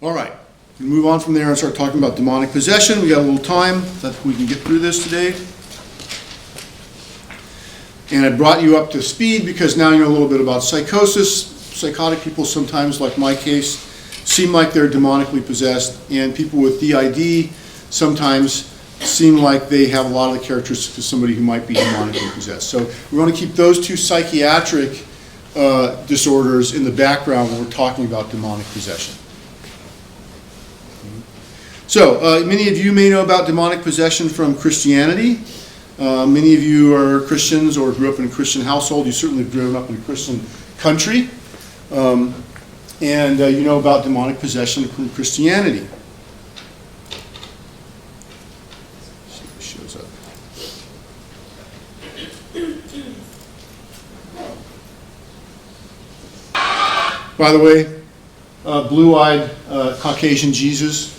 All right, we move on from there and start talking about demonic possession. We got a little time that we can get through this today. And I brought you up to speed because now you know a little bit about psychosis. Psychotic people sometimes, like my case, seem like they're demonically possessed, and people with DID sometimes seem like they have a lot of the characteristics of somebody who might be demonically possessed. So we want to keep those two psychiatric disorders in the background when we're talking about demonic possession. So many of you may know about demonic possession from Christianity. Many of you are Christians or grew up in a Christian household. You certainly have grown up in a Christian country. And you know about demonic possession from Christianity. Let's see if it shows up. By the way, blue-eyed Caucasian Jesus.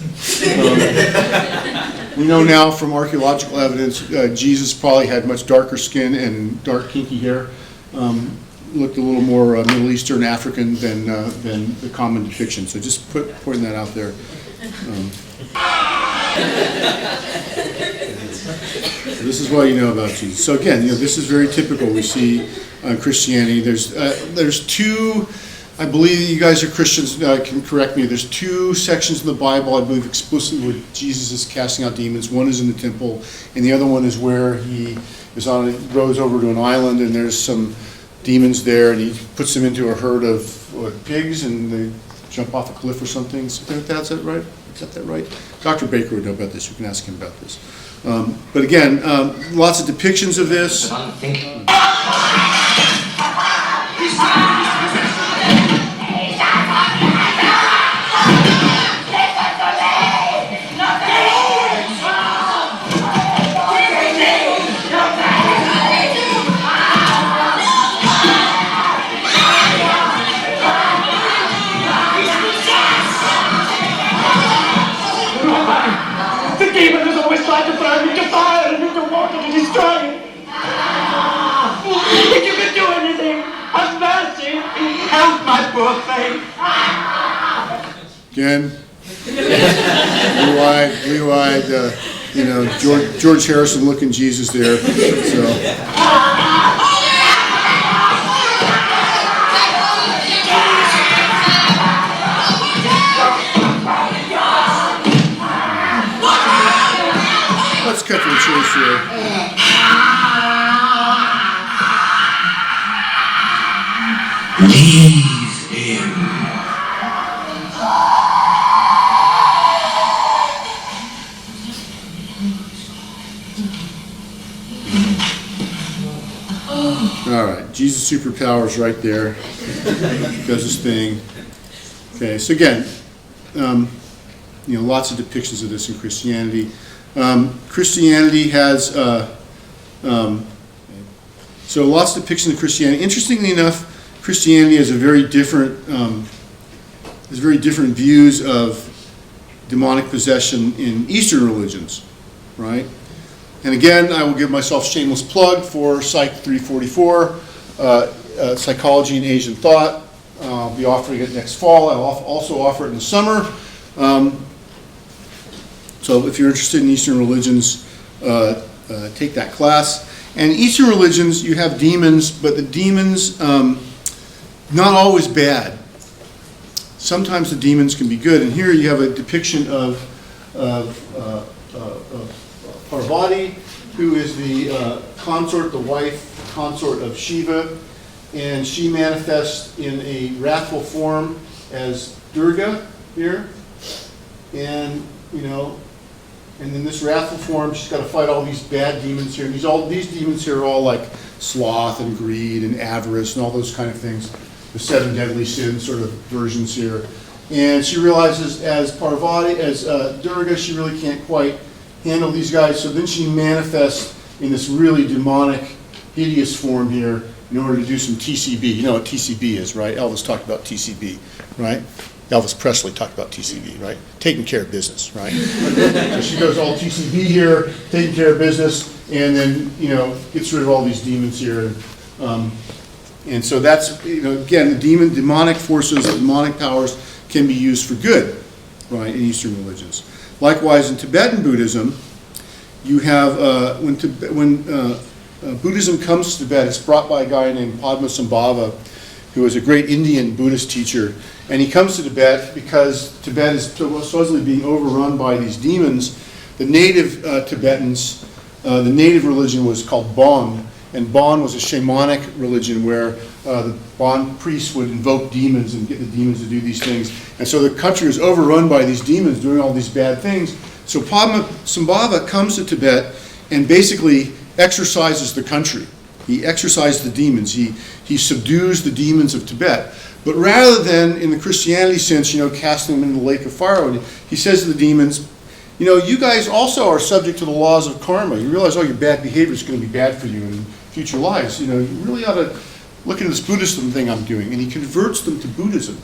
We know now from archaeological evidence Jesus probably had much darker skin and dark kinky hair. Looked a little more Middle Eastern African than the common depiction. So just pointing that out there. This is what you know about Jesus. So again, this is very typical. We see Christianity. There's two. I believe you guys are Christians. Can correct me. There's two sections in the Bible I believe explicitly where Jesus is casting out demons. One is in the temple, and the other one is where he goes over to an island, and there's some demons there, and he puts them into a herd of pigs, and they jump off a cliff or something. Something like that. Is that right? Got that right? Dr. Baker would know about this. You can ask him about this. But again, lots of depictions of this. Again, blue-eyed, George Harrison-looking Jesus there. So. Let's cut to the chase here. Leave him. All right, Jesus' superpowers right there. Does his thing. Okay, so again, lots of depictions of this in Christianity. Christianity has so lots of depictions of Christianity. Interestingly enough, Christianity has very different views of demonic possession in Eastern religions, right? And again, I will give myself a shameless plug for Psych 344, Psychology and Asian Thought. I'll be offering it next fall. I'll also offer it in the summer. So if you're interested in Eastern religions, take that class. And in Eastern religions, you have demons, but the demons, not always bad. Sometimes the demons can be good. And here you have a depiction of Parvati, who is the the wife consort of Shiva, and she manifests in a wrathful form as Durga here, and in this wrathful form, she's got to fight all these bad demons here. These demons here are all like sloth and greed and avarice and all those kind of things. The 7 deadly sins sort of versions here. And she realizes as Durga, she really can't quite handle these guys. So then she manifests in this really demonic, hideous form here in order to do some TCB. You know what TCB is, right? Elvis talked about TCB, right? Elvis Presley talked about TCB, right? Taking care of business, right? So she goes all TCB here, taking care of business, and then, gets rid of all these demons here. And so that's, again, the demonic forces, the demonic powers can be used for good. right, in Eastern religions. Likewise, in Tibetan Buddhism, you have, when Buddhism comes to Tibet, it's brought by a guy named Padmasambhava, who is a great Indian Buddhist teacher. And he comes to Tibet because Tibet is supposedly being overrun by these demons. The native Tibetans, the native religion was called Bon, and Bon was a shamanic religion where the Bon priests would invoke demons and get the demons to do these things. And so the country was overrun by these demons doing all these bad things. So Padmasambhava comes to Tibet and basically exorcises the country. He exorcised the demons. He subdues the demons of Tibet. But rather than, in the Christianity sense, casting them into the lake of fire, he says to the demons, you guys also are subject to the laws of karma. You realize all your bad behavior is going to be bad for you in future lives. You really ought to look into this Buddhism thing I'm doing. And he converts them to Buddhism.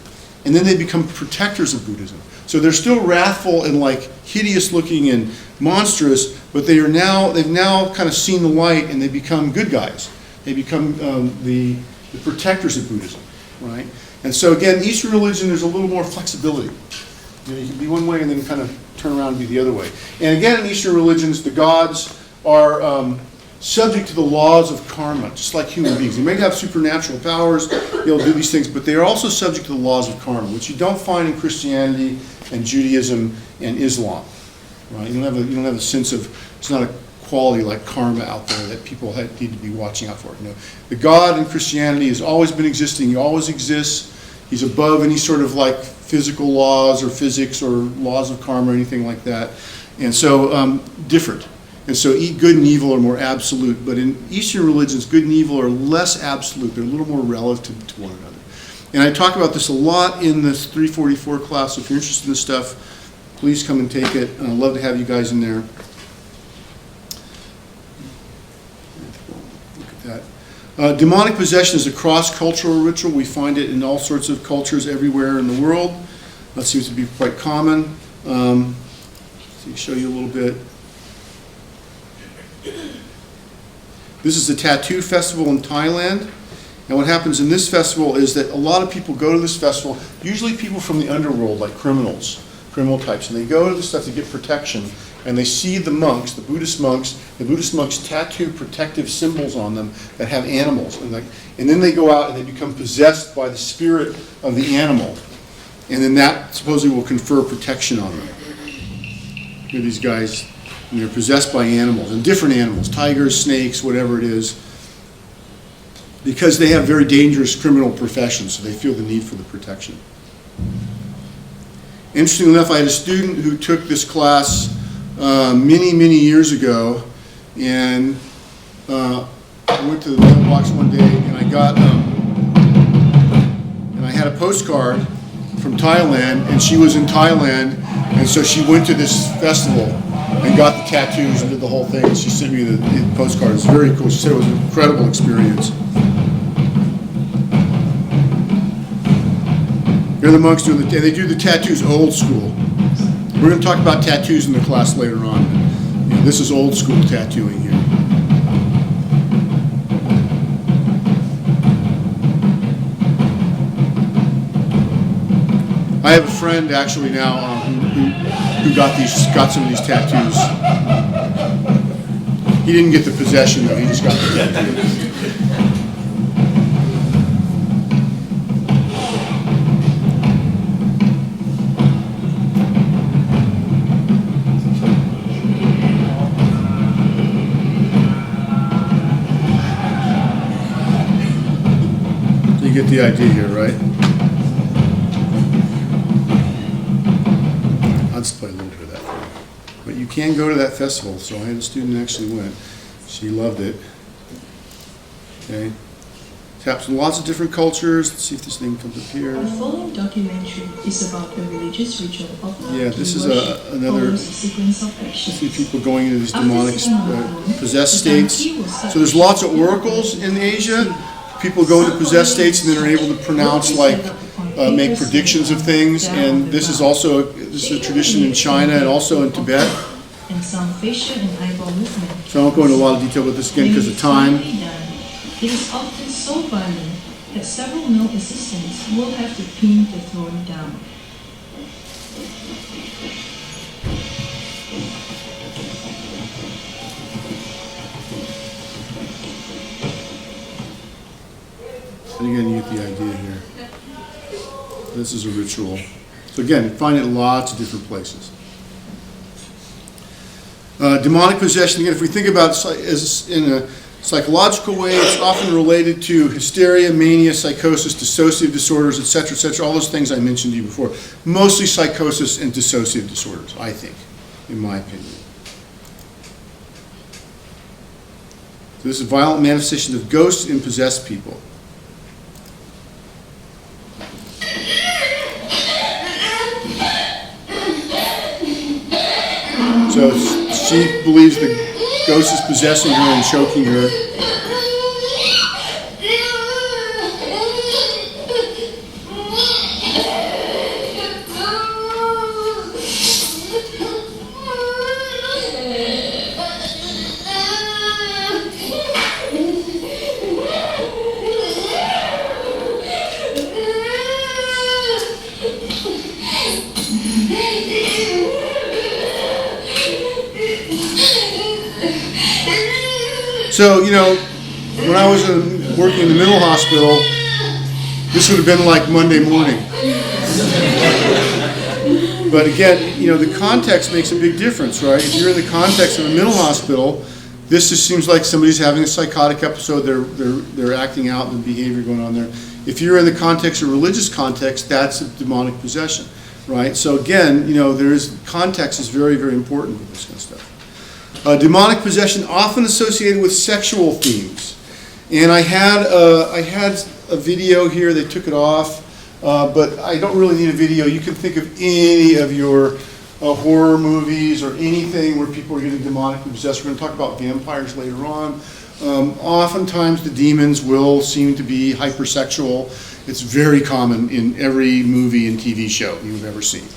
And then they become protectors of Buddhism. So they're still wrathful and hideous looking and monstrous, but they've now kind of seen the light and they become good guys. They become the protectors of Buddhism, right? And so again, Eastern religion, there's a little more flexibility. You can be one way and then kind of turn around and be the other way. And again, in Eastern religions, the gods are subject to the laws of karma, just like human beings. They may have supernatural powers, they'll do these things, but they are also subject to the laws of karma, which you don't find in Christianity and Judaism and Islam. Right? You don't have a sense of, it's not a quality like karma out there that people need to be watching out for. The God in Christianity has always been existing. He always exists. He's above any sort of physical laws or physics or laws of karma or anything like that. And so different. And so good and evil are more absolute. But in Eastern religions, good and evil are less absolute. They're a little more relative to one another. And I talk about this a lot in this 344 class. So if you're interested in this stuff, please come and take it. And I'd love to have you guys in there. Demonic possession is a cross-cultural ritual. We find it in all sorts of cultures everywhere in the world. That seems to be quite common. Show you a little bit. This is the tattoo festival in Thailand. And what happens in this festival is that a lot of people go to this festival, usually people from the underworld, like criminal types, and they go to this stuff to get protection. And they see the monks, the Buddhist monks tattoo protective symbols on them that have animals. And then they go out and they become possessed by the spirit of the animal. And then that supposedly will confer protection on them. Here are these guys, and they're possessed by animals, and different animals, tigers, snakes, whatever it is, because they have very dangerous criminal professions, so they feel the need for the protection. Interestingly enough, I had a student who took this class many years ago, and I went to the mailbox one day and I got and I had a postcard from Thailand, and she was in Thailand, and so she went to this festival and got the tattoos and did the whole thing. And she sent me the postcard. It's very cool. She said it was an incredible experience. Here are the monks doing they do the tattoos old school. We're going to talk about tattoos in the class later on. This is old school tattooing here. I have a friend actually now who got some of these tattoos. He didn't get the possession though, he just got the tattoo. You get the idea here, right? I'll just play a little bit of that for you. But you can go to that festival. So I had a student actually went. She loved it. Okay. It happens in lots of different cultures. Let's see if this thing comes up here. The following documentary is about a religious ritual of yeah, this is another sequence of actions. See people going into these demonic possessed states. So there's lots of oracles in Asia. People go into possessed states and then are able to pronounce, make predictions of things. And this is a tradition in China and also in Tibet. So I won't go into a lot of detail with this again because of time. It is often so violent that several male assistants will have to pin the throne down. And again, you get the idea here. This is a ritual. So again, you find it in lots of different places. Demonic possession, again, if we think about it as in a psychological way, it's often related to hysteria, mania, psychosis, dissociative disorders, etc., all those things I mentioned to you before. Mostly psychosis and dissociative disorders, I think, in my opinion. So this is a violent manifestation of ghosts in possessed people. So she believes the ghost is possessing her and choking her. So, you know, when I was working in the mental hospital, this would have been like Monday morning. But again, you know, the context makes a big difference, right? If you're in the context of a mental hospital, this just seems like somebody's having a psychotic episode. They're acting out the behavior going on there. If you're in the context of religious context, that's a demonic possession, right? So again, you know, context is very, very important with this kind of stuff. Demonic possession often associated with sexual themes. And I had a video here. They took it off, but I don't really need a video. You can think of any of your horror movies or anything where people are getting demonically possessed. We're going to talk about vampires later on. Oftentimes the demons will seem to be hypersexual. It's very common in every movie and TV show you've ever seen.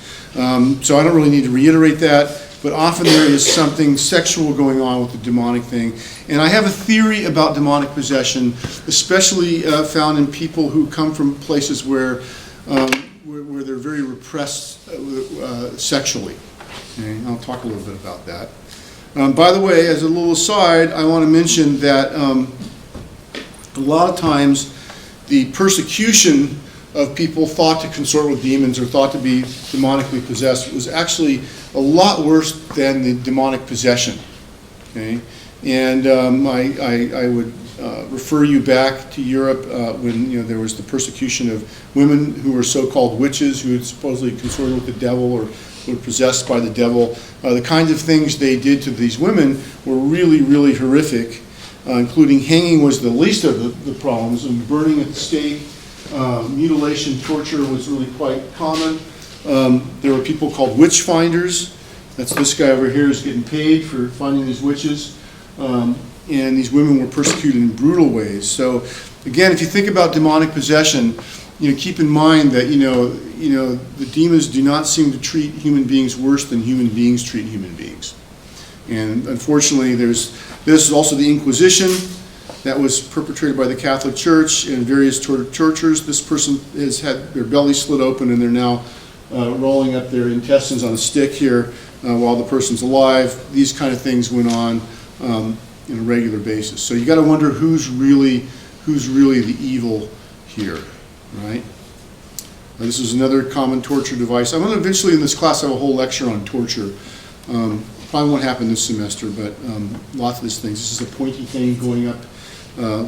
So I don't really need to reiterate that. But often there is something sexual going on with the demonic thing. And I have a theory about demonic possession, especially found in people who come from places where they're very repressed sexually. Okay? I'll talk a little bit about that. By the way, as a little aside, I want to mention that a lot of times the persecution of people thought to consort with demons or thought to be demonically possessed was actually a lot worse than the demonic possession. Okay, and I would refer you back to Europe when there was the persecution of women who were so-called witches who had supposedly consorted with the devil or were possessed by the devil. The kinds of things they did to these women were really, really horrific, including hanging was the least of the problems, and burning at the stake. Mutilation, torture was really quite common. There were people called witch finders. That's this guy over here is getting paid for finding these witches. And these women were persecuted in brutal ways. So again, if you think about demonic possession, keep in mind that the demons do not seem to treat human beings worse than human beings treat human beings. And unfortunately, this is also the Inquisition that was perpetrated by the Catholic Church and various tortures. This person has had their belly slit open and they're now rolling up their intestines on a stick here while the person's alive. These kind of things went on on a regular basis. So you got to wonder who's really the evil here, right? This is another common torture device. I'm going to eventually in this class have a whole lecture on torture. Probably won't happen this semester, but lots of these things. This is a pointy thing going up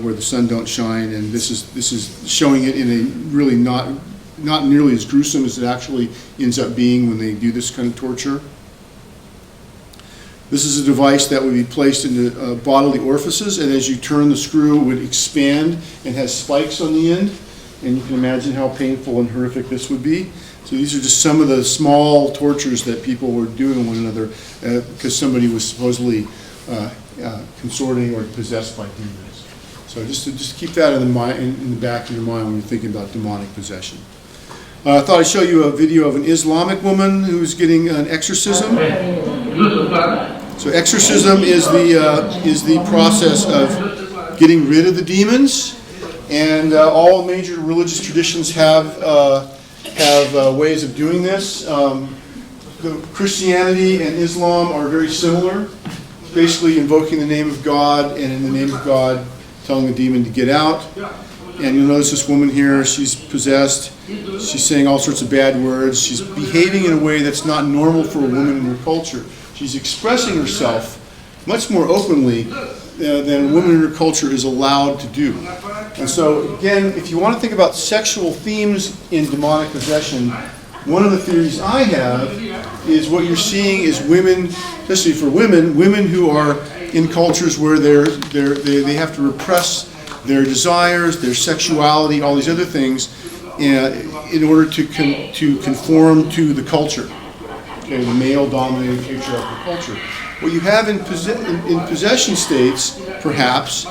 where the sun don't shine, and this is showing it in a really not nearly as gruesome as it actually ends up being when they do this kind of torture. This is a device that would be placed into bodily orifices, and as you turn the screw, it would expand and has spikes on the end, and you can imagine how painful and horrific this would be. So these are just some of the small tortures that people were doing to one another because somebody was supposedly consorting or possessed by demons. So just keep that in the back of your mind when you're thinking about demonic possession. I thought I'd show you a video of an Islamic woman who's getting an exorcism. So exorcism is the process of getting rid of the demons, and all major religious traditions have ways of doing this. Christianity and Islam are very similar. Basically invoking the name of God, and in the name of God telling the demon to get out. And you'll notice this woman here, she's possessed. She's saying all sorts of bad words. She's behaving in a way that's not normal for a woman in her culture. She's expressing herself much more openly than a woman in her culture is allowed to do. And so, again, if you want to think about sexual themes in demonic possession, one of the theories I have is what you're seeing is women, especially for women who are in cultures where they have to repress their desires, their sexuality, all these other things, in order to conform to the culture, okay, the male-dominated patriarchal culture. What you have in possession states, perhaps,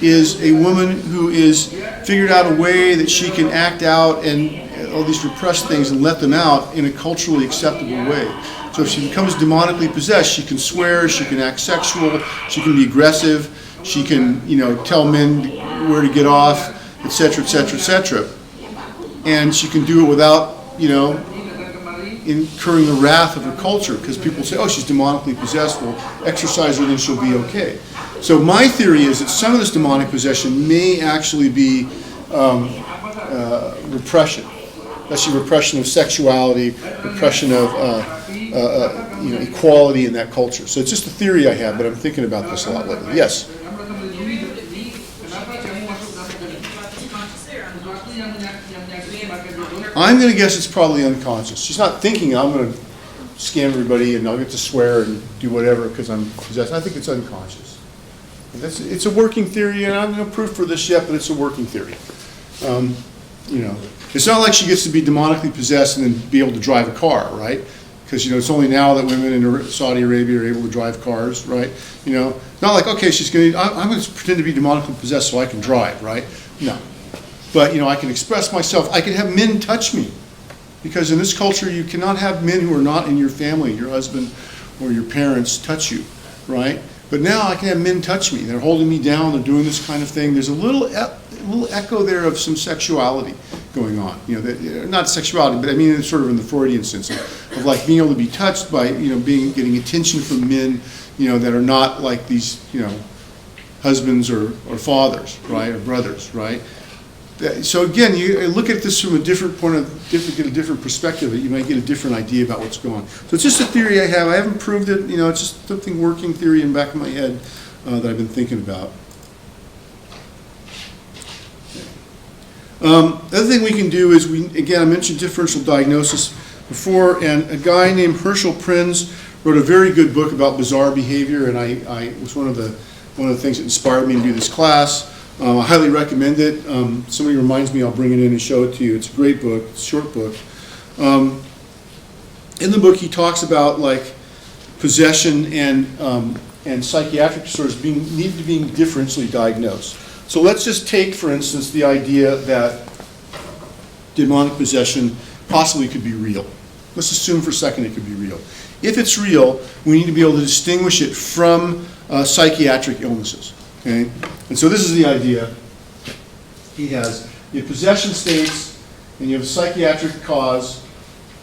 is a woman who is figured out a way that she can act out and all these repressed things and let them out in a culturally acceptable way. So if she becomes demonically possessed, she can swear, she can act sexual, she can be aggressive, she can, tell men where to get off, etc., etc., etc. And she can do it without, incurring the wrath of her culture, because people say, oh, she's demonically possessed, well, exorcise her, then she'll be okay. So my theory is that some of this demonic possession may actually be repression, especially repression of sexuality, repression of equality in that culture. So it's just a theory I have, but I'm thinking about this a lot lately. Yes? I'm going to guess it's probably unconscious. She's not thinking, I'm going to scam everybody and I'll get to swear and do whatever because I'm possessed. I think it's unconscious. It's a working theory, and I'm no proof for this yet, but it's a working theory. It's not like she gets to be demonically possessed and then be able to drive a car, right? Because it's only now that women in Saudi Arabia are able to drive cars, right? Not like, okay, I'm going to pretend to be demonically possessed so I can drive, right? No. But, I can express myself. I can have men touch me. Because in this culture, you cannot have men who are not in your family, your husband or your parents, touch you, right? But now I can have men touch me. They're holding me down. They're doing this kind of thing. There's a little echo there of some sexuality going on. Not sexuality, but I mean it's sort of in the Freudian sense of like being able to be touched by, getting attention from men, that are not like these, husbands or fathers, right, or brothers, right? So again, you look at this from a different get a different perspective. You might get a different idea about what's going on. So it's just a theory I have. I haven't proved it. It's just something working theory in the back of my head that I've been thinking about. The other thing we can do is I mentioned differential diagnosis before, and a guy named Herschel Prinz wrote a very good book about bizarre behavior, and I was one of the things that inspired me to do this class. I highly recommend it. Somebody reminds me, I'll bring it in and show it to you. It's a great book. It's a short book. In the book, he talks about like possession and psychiatric disorders need to be differentially diagnosed. So let's just take, for instance, the idea that demonic possession possibly could be real. Let's assume for a second it could be real. If it's real, we need to be able to distinguish it from psychiatric illnesses. Okay? And so this is the idea. You have possession states, and you have a psychiatric cause,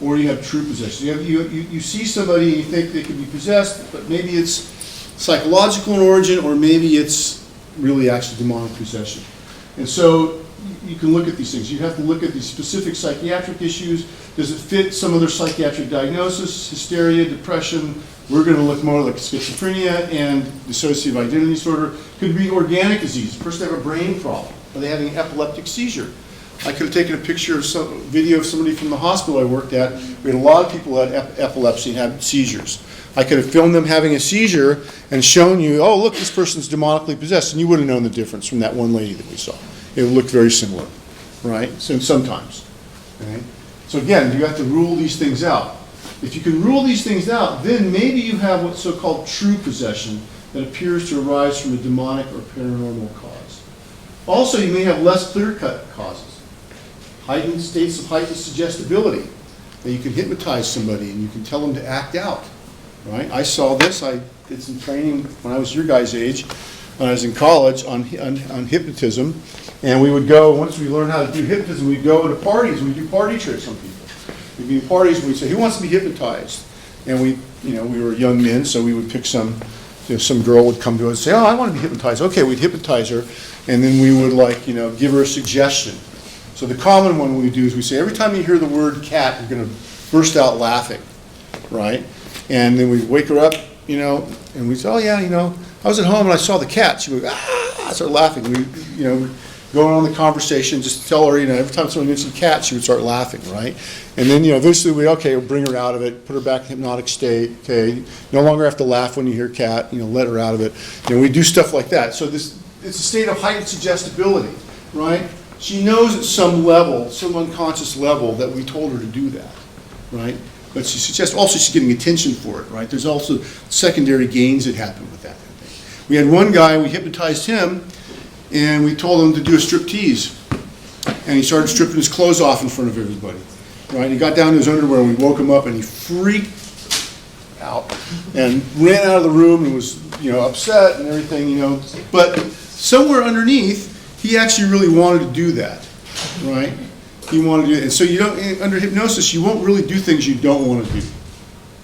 or you have true possession. You see somebody and you think they could be possessed, but maybe it's psychological in origin, or maybe it's really actually demonic possession. And so you can look at these things. You have to look at these specific psychiatric issues. Does it fit some other psychiatric diagnosis, hysteria, depression? We're going to look more like schizophrenia and dissociative identity disorder. Could be organic disease. First, they have a brain problem. Are they having an epileptic seizure? I could have taken a picture of video of somebody from the hospital I worked at. We had a lot of people who had epilepsy and had seizures. I could have filmed them having a seizure and shown you, oh, look, this person's demonically possessed, and you would have known the difference from that one lady that we saw. It looked very similar, right? So sometimes. Okay? So again, you have to rule these things out. If you can rule these things out, then maybe you have what's so-called true possession that appears to arise from a demonic or paranormal cause. Also, you may have less clear-cut causes. Heightened states of heightened suggestibility. That you can hypnotize somebody and you can tell them to act out. Right? I saw this. I did some training when I was your guys' age, when I was in college, on hypnotism. And we would go, once we learned how to do hypnotism, we'd go to parties and we'd do party tricks on people. We'd be in parties and we'd say, who wants to be hypnotized? And we were young men, so we would pick some girl would come to us and say, oh, I want to be hypnotized. Okay, we'd hypnotize her, and then we would give her a suggestion. So the common one we do is we say, every time you hear the word cat, you're going to burst out laughing, right? And then we wake her up, and we say, oh yeah, I was at home and I saw the cat. She would, start laughing. We, go on the conversation, just tell her, every time someone mentioned cat, she would start laughing, right? And then, eventually we'll bring her out of it, put her back in hypnotic state, okay? No longer have to laugh when you hear cat, let her out of it. We do stuff like that. So it's a state of heightened suggestibility, right? She knows at some level, some unconscious level, that we told her to do that, right? But she suggests also she's getting attention for it, right? There's also secondary gains that happen with that kind of thing. We had one guy, we hypnotized him, and we told him to do a striptease. And he started stripping his clothes off in front of everybody, right? He got down to his underwear, and we woke him up, and he freaked out and ran out of the room and was, upset and everything, But somewhere underneath, he actually really wanted to do that, right? He wanted to do it. And so under hypnosis, you won't really do things you don't want to do,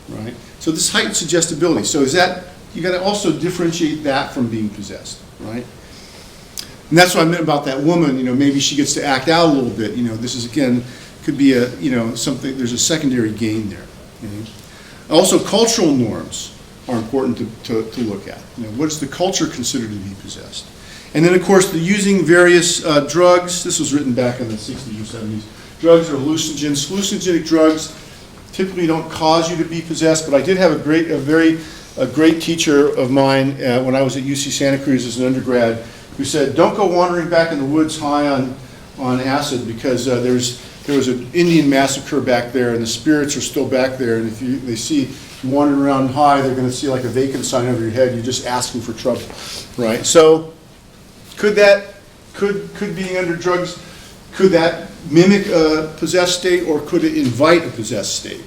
right? So this heightened suggestibility. So you got to also differentiate that from being possessed, right? And that's what I meant about that woman, maybe she gets to act out a little bit. This is, again, could be something, there's a secondary gain there. Okay? Also, cultural norms are important to look at. What does the culture consider to be possessed? And then, of course, the using various drugs. This was written back in the 60s or 70s. Drugs are hallucinogens. Hallucinogenic drugs typically don't cause you to be possessed, but I did have a great teacher of mine when I was at UC Santa Cruz as an undergrad, who said, don't go wandering back in the woods high on acid, because there was an Indian massacre back there, and the spirits are still back there, and if they see you wandering around high, they're going to see like a vacant sign over your head. You're just asking for trouble, right? So could being under drugs, could that mimic a possessed state, or could it invite a possessed state?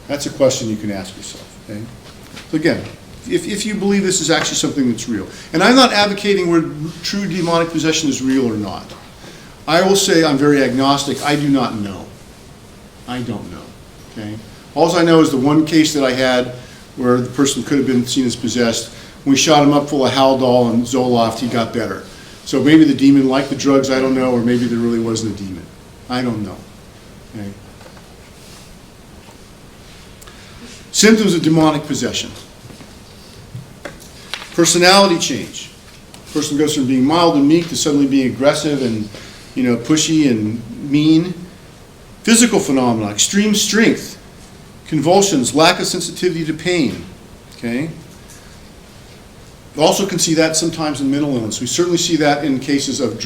That's a question you can ask yourself, okay? So again, if you believe this is actually something that's real. And I'm not advocating whether true demonic possession is real or not. I will say I'm very agnostic. I do not know. I don't know, okay? All I know is the one case that I had where the person could have been seen as possessed. When we shot him up full of Haldol and Zoloft, he got better. So maybe the demon liked the drugs, I don't know, or maybe there really wasn't a demon. I don't know, okay? Symptoms of demonic possession. Personality change. Person goes from being mild and meek to suddenly being aggressive and, pushy and mean. Physical phenomena, extreme strength, convulsions, lack of sensitivity to pain. Okay. Also can see that sometimes in mental illness. We certainly see that in cases of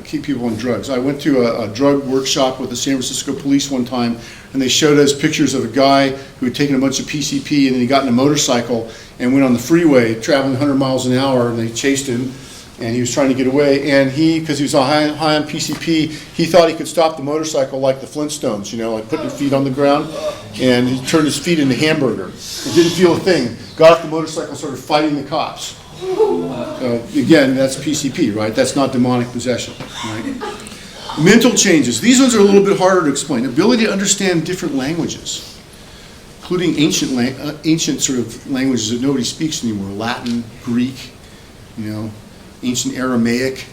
keep people on drugs. I went to a drug workshop with the San Francisco police one time, and they showed us pictures of a guy who had taken a bunch of PCP, and then he got in a motorcycle and went on the freeway traveling 100 miles an hour, and they chased him, and he was trying to get away, and because he was high on PCP, he thought he could stop the motorcycle like the Flintstones, like putting your feet on the ground, and he turned his feet into hamburger. He didn't feel a thing. Got off the motorcycle and started fighting the cops. Again, that's PCP, right? That's not demonic possession, right? Mental changes. These ones are a little bit harder to explain. Ability to understand different languages, including ancient sort of languages that nobody speaks anymore. Latin, Greek, ancient Aramaic.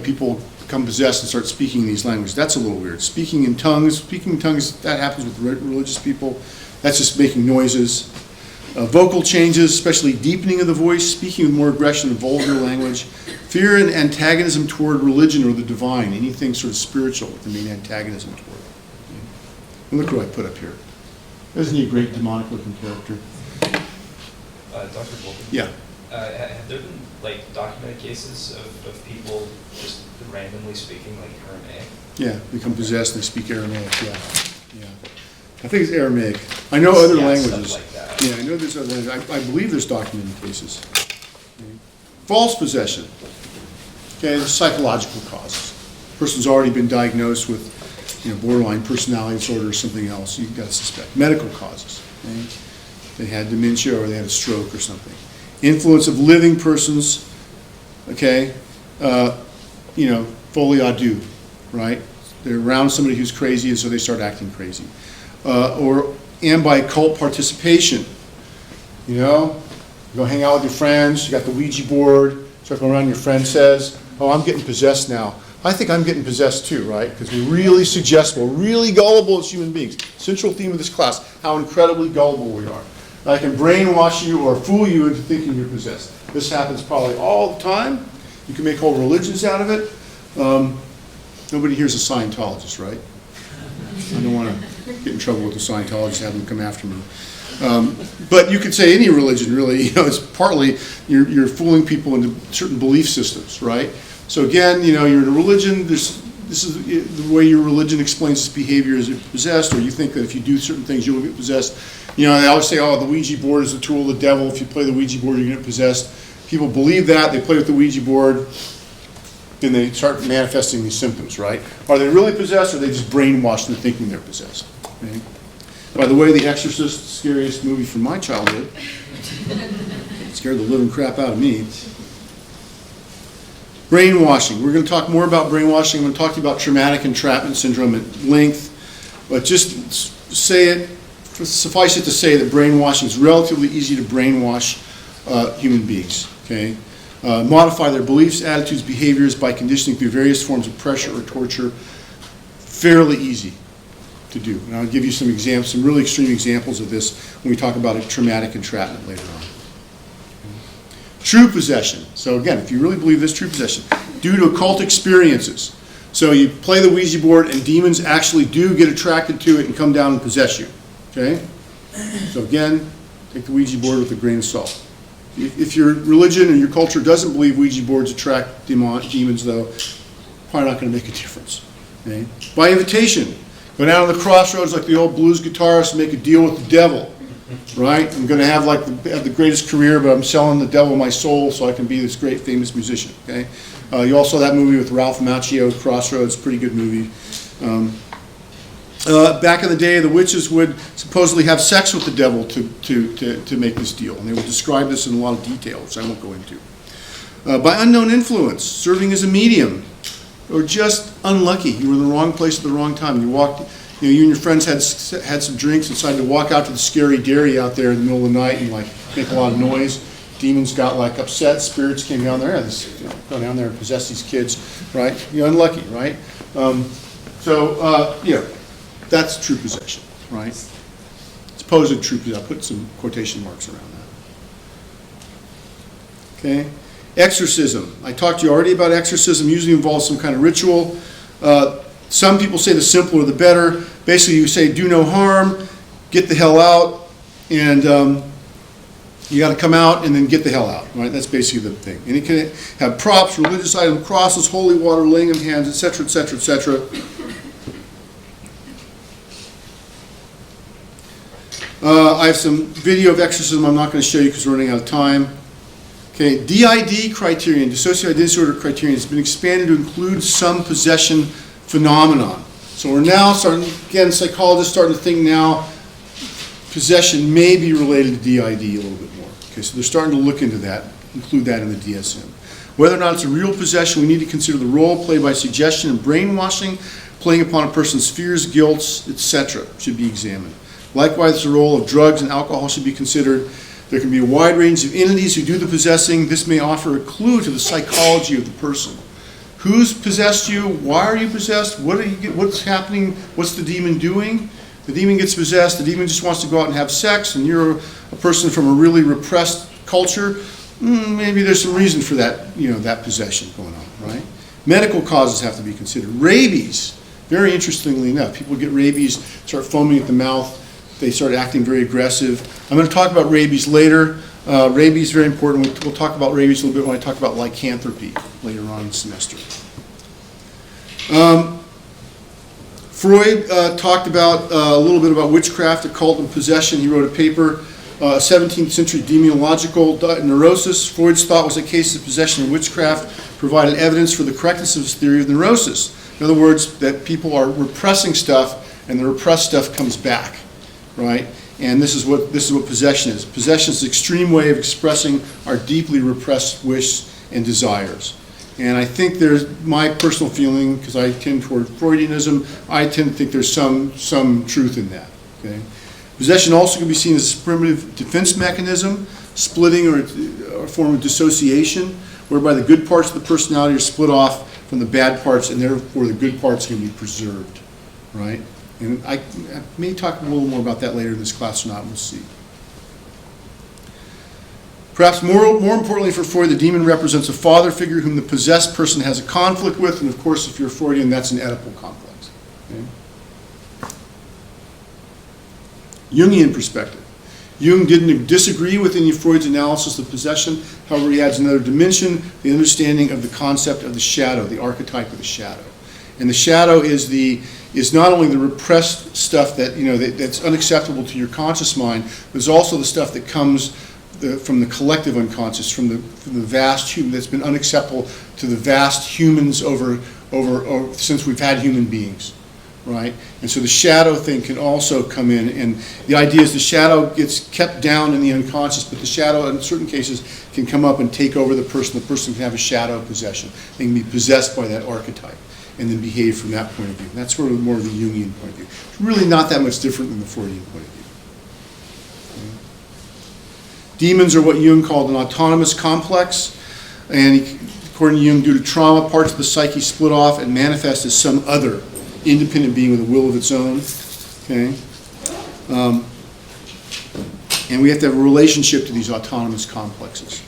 People become possessed and start speaking these languages. That's a little weird. Speaking in tongues, that happens with religious people. That's just making noises. Vocal changes, especially deepening of the voice, speaking with more aggression and vulgar language. Fear and antagonism toward religion or the divine, anything sort of spiritual with the main antagonism toward it. And look what I put up here. Isn't he a great demonic-looking character? Dr. Bolton? Yeah. Have there been documented cases of people just randomly speaking Aramaic? Yeah, become possessed and they speak Aramaic. Yeah. I think it's Aramaic. I know other languages. Stuff like that. Yeah, I know there's other languages. I believe there's documented cases. Okay. False possession. Okay, there's psychological causes. Person's already been diagnosed with, borderline personality disorder or something else. You've got to suspect. Medical causes. Okay? They had dementia or they had a stroke or something. Influence of living persons. Okay, folie à deux, right? They're around somebody who's crazy, and so they start acting crazy. Or and by occult participation. You know, you go hang out with your friends, you got the Ouija board, start going around, your friend says, oh, I'm getting possessed now. I think I'm getting possessed too, right? Because we're really suggestible, really gullible as human beings. Central theme of this class, how incredibly gullible we are. I can brainwash you or fool you into thinking you're possessed. This happens probably all the time. You can make whole religions out of it. Nobody here's a Scientologist, right? I don't want to get in trouble with the Scientologists, have them come after me. But you could say any religion, really. You know, it's partly you're fooling people into certain belief systems, right? So again, you know, you're in a religion. This is the way your religion explains its behavior is it possessed, or you think that if you do certain things, you'll get possessed. You know, they always say, oh, the Ouija board is the tool of the devil. If you play the Ouija board, you're going to get possessed. People believe that. They play with the Ouija board. Then they start manifesting these symptoms, right? Are they really possessed, or are they just brainwashed into thinking they're possessed? Okay? By the way, The Exorcist, the scariest movie from my childhood. It scared the living crap out of me. Brainwashing. We're going to talk more about brainwashing. I'm going to talk to you about traumatic entrapment syndrome at length. But just say it, suffice it to say that brainwashing is relatively easy to brainwash human beings. Okay? Modify their beliefs, attitudes, behaviors by conditioning through various forms of pressure or torture. Fairly easy to do. And I'll give you some examples, some really extreme examples of this when we talk about a traumatic entrapment later on. True possession. So again, if you really believe this, true possession, due to occult experiences. So you play the Ouija board and demons actually do get attracted to it and come down and possess you. Okay? So again, take the Ouija board with a grain of salt. If your religion or your culture doesn't believe Ouija boards attract demons, though, probably not going to make a difference. Okay? By invitation. Go down to the crossroads like the old blues guitarist and make a deal with the devil. Right? I'm going to have have the greatest career, but I'm selling the devil my soul so I can be this great famous musician. Okay? You all saw that movie with Ralph Macchio, Crossroads, pretty good movie. Back in the day, the witches would supposedly have sex with the devil to make this deal, and they would describe this in a lot of detail, which I won't go into. By unknown influence, serving as a medium, or just unlucky. You were in the wrong place at the wrong time. You walked. You know, you and your friends had some drinks and decided to walk out to the scary dairy out there in the middle of the night and like make a lot of noise. Demons got like upset. Spirits came down there. Go down there and possess these kids, right? You're unlucky, right? That's true possession, right? Supposed true possession. I'll put some quotation marks around that. Okay. Exorcism. I talked to you already about exorcism. Usually involves some kind of ritual. Some people say the simpler the better. Basically, you say do no harm, get the hell out, and you got to come out and then get the hell out. Right? That's basically the thing. And it can have props, religious items, crosses, holy water, laying of hands, etc., etc., etc. I have some video of exorcism I'm not going to show you because we're running out of time. Okay, DID criterion, dissociative identity disorder criterion, has been expanded to include some possession phenomenon. So we're now starting, again, psychologists starting to think now possession may be related to DID a little bit more. Okay, so they're starting to look into that, include that in the DSM. Whether or not it's a real possession, we need to consider the role played by suggestion and brainwashing, playing upon a person's fears, guilt, etc. should be examined. Likewise, the role of drugs and alcohol should be considered. There can be a wide range of entities who do the possessing. This may offer a clue to the psychology of the person. Who's possessed you? Why are you possessed? What's happening? What's the demon doing? The demon gets possessed. The demon just wants to go out and have sex, and you're a person from a really repressed culture. Maybe there's some reason for that, that possession going on, right? Medical causes have to be considered. Rabies, very interestingly enough, people get rabies, start foaming at the mouth. They start acting very aggressive. I'm going to talk about rabies later. Rabies is very important. We'll talk about rabies a little bit when I talk about lycanthropy later on in the semester. Freud talked about a little bit about witchcraft, occult, and possession. He wrote a paper, 17th century demonological neurosis. Freud's thought was that cases of possession and witchcraft provided evidence for the correctness of his theory of neurosis. In other words, that people are repressing stuff, and the repressed stuff comes back. Right? And this is what possession is. Possession is the extreme way of expressing our deeply repressed wishes and desires. And I think there's my personal feeling, because I tend toward Freudianism, I tend to think there's some truth in that. Okay? Possession also can be seen as a primitive defense mechanism, splitting or a form of dissociation, whereby the good parts of the personality are split off from the bad parts, and therefore the good parts can be preserved, right? And I may talk a little more about that later in this class or not, we'll see. Perhaps more importantly for Freud, the demon represents a father figure whom the possessed person has a conflict with, and of course, if you're Freudian, that's an Oedipal complex. Okay? Jungian perspective. Jung didn't disagree with any of Freud's analysis of possession. However, he adds another dimension, the understanding of the concept of the shadow, the archetype of the shadow. And the shadow is not only the repressed stuff that, that's unacceptable to your conscious mind, but it's also the stuff that comes from the collective unconscious, from the vast human, that's been unacceptable to the vast humans over since we've had human beings. Right? And so the shadow thing can also come in, and the idea is the shadow gets kept down in the unconscious, but the shadow in certain cases can come up and take over the person. The person can have a shadow possession. They can be possessed by that archetype and then behave from that point of view. That's sort of more of the Jungian point of view. It's really not that much different than the Freudian point of view. Okay. Demons are what Jung called an autonomous complex, and according to Jung, due to trauma, parts of the psyche split off and manifest as some other independent being with a will of its own, okay? And we have to have a relationship to these autonomous complexes.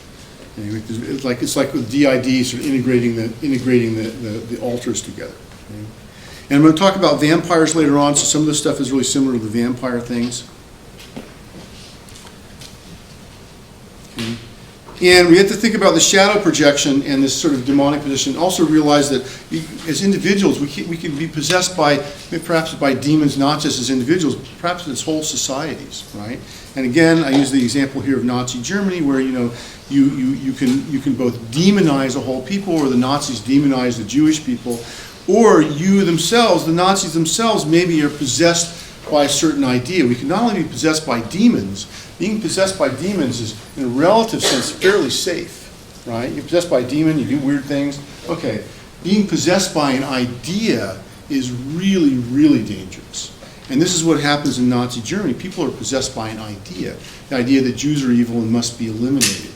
Okay? It's like with DID, sort of integrating the alters together. Okay? And I'm going to talk about vampires later on, so some of this stuff is really similar to the vampire things. Okay? And we have to think about the shadow projection and this sort of demonic position. Also realize that as individuals, we can be possessed by, perhaps by demons, not just as individuals, but perhaps as whole societies, right? And again, I use the example here of Nazi Germany, where you can both demonize a whole people, or the Nazis demonize the Jewish people, or you themselves, the Nazis themselves, maybe are possessed by a certain idea. We can not only be possessed by demons. Being possessed by demons is, in a relative sense, fairly safe, right? You're possessed by a demon, you do weird things. Okay, being possessed by an idea is really, really dangerous. And this is what happens in Nazi Germany. People are possessed by an idea, the idea that Jews are evil and must be eliminated.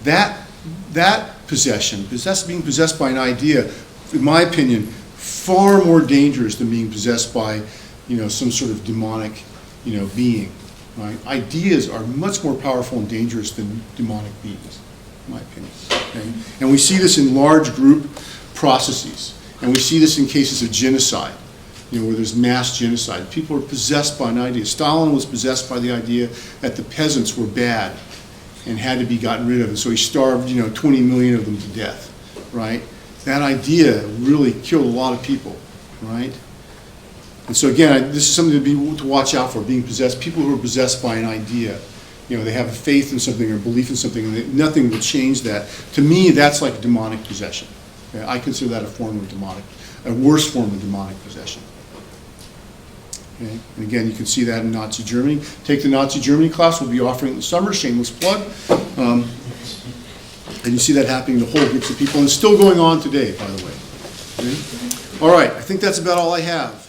That possession, being possessed by an idea, in my opinion, far more dangerous than being possessed by, some sort of demonic, being. Right? Ideas are much more powerful and dangerous than demonic beings, in my opinion. Okay? And we see this in large group processes. And we see this in cases of genocide, where there's mass genocide. People are possessed by an idea. Stalin was possessed by the idea that the peasants were bad and had to be gotten rid of. And so he starved, 20 million of them to death, right? That idea really killed a lot of people, right? And so again, this is something to watch out for, being possessed. People who are possessed by an idea, they have a faith in something or belief in something, and nothing will change that. To me, that's like demonic possession. Okay? I consider that a worse form of demonic possession. Okay? And again, you can see that in Nazi Germany. Take the Nazi Germany class, we'll be offering in the summer, shameless plug. And you see that happening to whole groups of people, and it's still going on today, by the way. Okay? All right, I think that's about all I have.